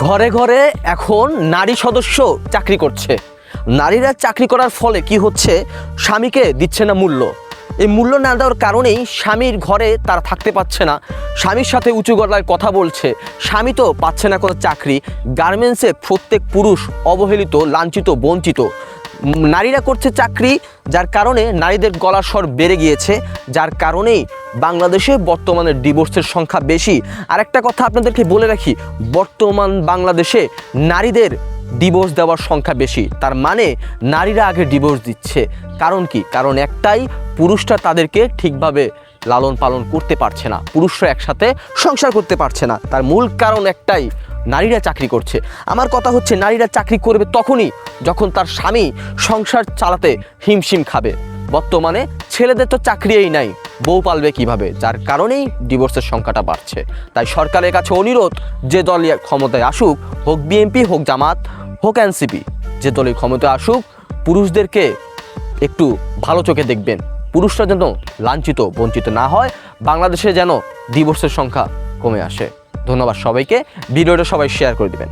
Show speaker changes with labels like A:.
A: ঘরে ঘরে এখন নারী সদস্য চাকরি করছে। নারীরা চাকরি করার ফলে কি হচ্ছে, স্বামীকে দিচ্ছে না মূল্য। এই মূল্য না দেওয়ার কারণেই স্বামীর ঘরে তারা থাকতে পারছে না, স্বামীর সাথে উঁচু গলায় কথা বলছে। স্বামী তো পাচ্ছে না কোনো চাকরি। গার্মেন্টসে প্রত্যেক পুরুষ অবহেলিত, লাঞ্ছিত, বঞ্চিত। নারীরা করছে চাকরি, যার কারণে নারীদের গলার স্বর বেড়ে গিয়েছে, যার কারণেই বাংলাদেশে বর্তমানে ডিভোর্সের সংখ্যা বেশি। আর একটা কথা আপনাদেরকে বলে রাখি, বর্তমান বাংলাদেশে নারীদের ডিভোর্স দেওয়ার সংখ্যা বেশি। তার মানে নারীরা আগে ডিভোর্স দিচ্ছে। কারণ কি? কারণ একটাই, পুরুষরা তাদেরকে ঠিকভাবে লালন পালন করতে পারছে না, পুরুষরা একসাথে সংসার করতে পারছে না। তার মূল কারণ একটাই, নারীরা চাকরি করছে। আমার কথা হচ্ছে, নারীরা চাকরি করবে তখনই যখন তার স্বামী সংসার চালাতে হিমশিম খাবে। বর্তমানে ছেলেদের তো চাকরিই নাই, বউ পালবে কিভাবে? যার কারণেই ডিভোর্সের সংখ্যাটা বাড়ছে। তাই সরকারের কাছে অনুরোধ, যে দল ক্ষমতায় আসুক, হোক বিএনপি, হোক জামাত, হোক এনসিপি, যে দলই ক্ষমতায় আসুক, পুরুষদেরকে একটু ভালো চোখে দেখবেন। পুরুষরা যেন লাঞ্ছিত, বঞ্চিত না হয়, বাংলাদেশে যেন ডিভোর্সের সংখ্যা কমে আসে। ধন্যবাদ সবাইকে। ভিডিওটা সবাই শেয়ার করে দিবেন।